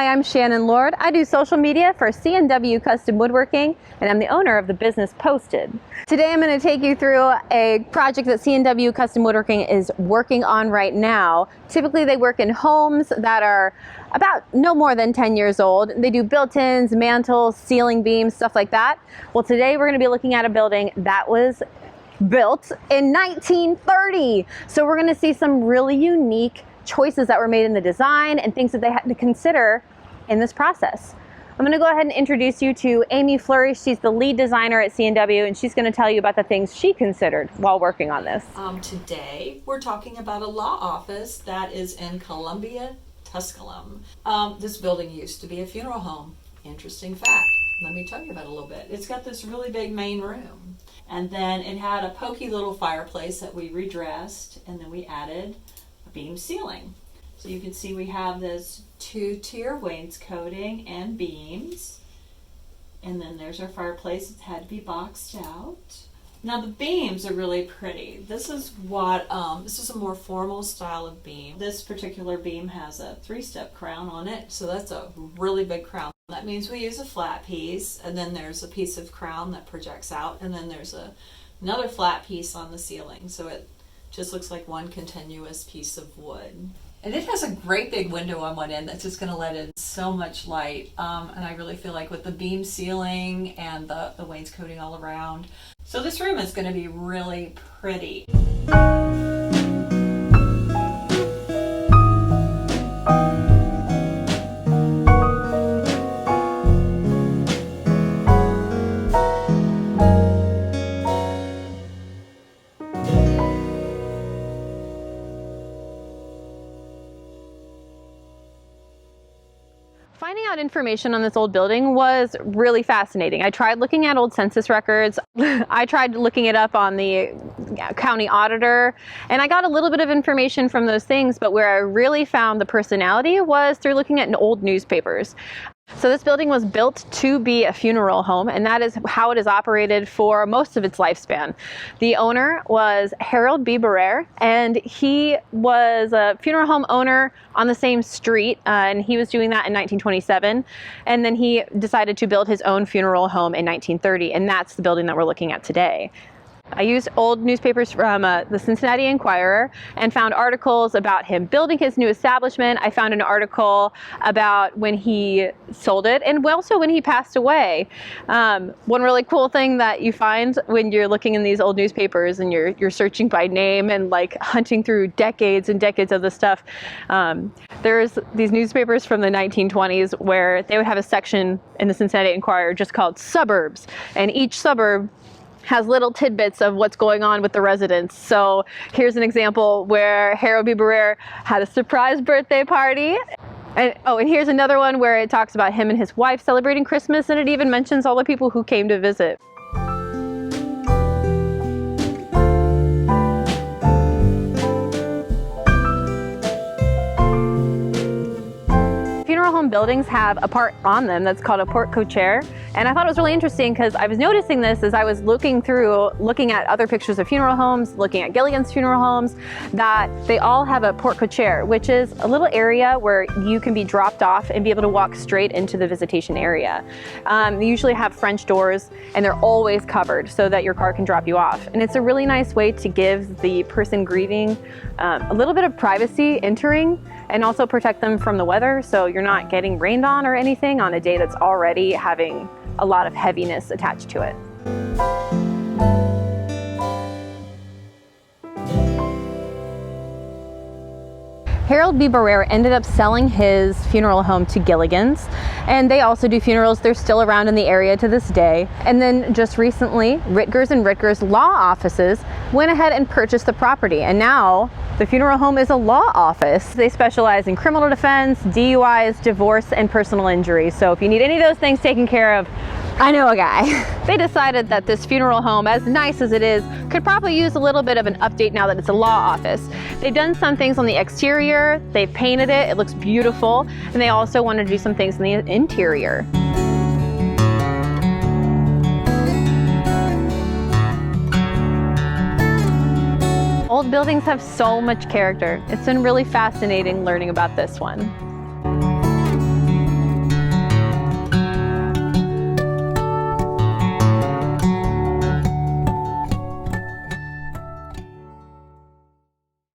Hi, I'm Shannon Lord. I do social media for C&W Custom Woodworking, and I'm the owner of the business Posted. Today I'm going to take you through a project that C&W Custom Woodworking is working on right now. Typically they work in homes that are about no more than 10 years old. They do built-ins, mantles, ceiling beams, stuff like that. Well, today we're going to be looking at a building that was built in 1930. So we're going to see some really unique choices that were made in the design and things that they had to consider in this process. I'm going to go ahead and introduce you to Amy Fleury. She's the lead designer at C&W, and she's going to tell you about the things she considered while working on this. Today we're talking about a law office that is in Columbia, Tusculum. This building used to be a funeral home. Interesting fact. Let me tell you about it a little bit. It's got this really big main room, and then it had a pokey little fireplace that we redressed, and then we added beam ceiling. So you can see we have this two-tier wainscoting and beams, and then there's our fireplace. It had to be boxed out. Now the beams are really pretty. This is what this is a more formal style of beam. This particular beam has a 3-step crown on it, so that's a really big crown. That means we use a flat piece, and then there's a piece of crown that projects out, and then there's another flat piece on the ceiling. So it just looks like one continuous piece of wood. And it has a great big window on one end that's just going to let in so much light. And I really feel like with the beam ceiling and the wainscoting all around. So this room is going to be really pretty. Finding out information on this old building was really fascinating. I tried looking at old census records. I tried looking it up on the county auditor, and I got a little bit of information from those things, but where I really found the personality was through looking at old newspapers. So this building was built to be a funeral home, and that is how it is operated for most of its lifespan. The owner was Harold B. Barrere, and he was a funeral home owner on the same street, and he was doing that in 1927. And then he decided to build his own funeral home in 1930, and that's the building that we're looking at today. I used old newspapers from the Cincinnati Enquirer and found articles about him building his new establishment. I found an article about when he sold it and also when he passed away. One really cool thing that you find when you're looking in these old newspapers and you're searching by name and like hunting through decades and decades of this stuff, there's these newspapers from the 1920s where they would have a section in the Cincinnati Enquirer just called suburbs, and each suburb has little tidbits of what's going on with the residents. So here's an example where Harold B. Barrere had a surprise birthday party. And here's another one where it talks about him and his wife celebrating Christmas, and it even mentions all the people who came to visit. Funeral home buildings have a part on them that's called a porte-cochere, and I thought it was really interesting because I was noticing this as I was looking at other pictures of funeral homes, looking at Gilligan's funeral homes, that they all have a porte-cochere, which is a little area where you can be dropped off and be able to walk straight into the visitation area. They usually have French doors, and they're always covered so that your car can drop you off. And it's a really nice way to give the person grieving a little bit of privacy entering, and also protect them from the weather, so you're not getting rained on or anything on a day that's already having a lot of heaviness attached to it. Harold B. Barrere ended up selling his funeral home to Gilligan's, and they also do funerals. They're still around in the area to this day. And then just recently, Ritgers and Ritgers law offices went ahead and purchased the property, and now the funeral home is a law office. They specialize in criminal defense, DUIs, divorce, and personal injury. So if you need any of those things taken care of, I know a guy. They decided that this funeral home, as nice as it is, could probably use a little bit of an update now that it's a law office. They've done some things on the exterior, they've painted it, it looks beautiful, and they also wanted to do some things in the interior. Old buildings have so much character. It's been really fascinating learning about this one.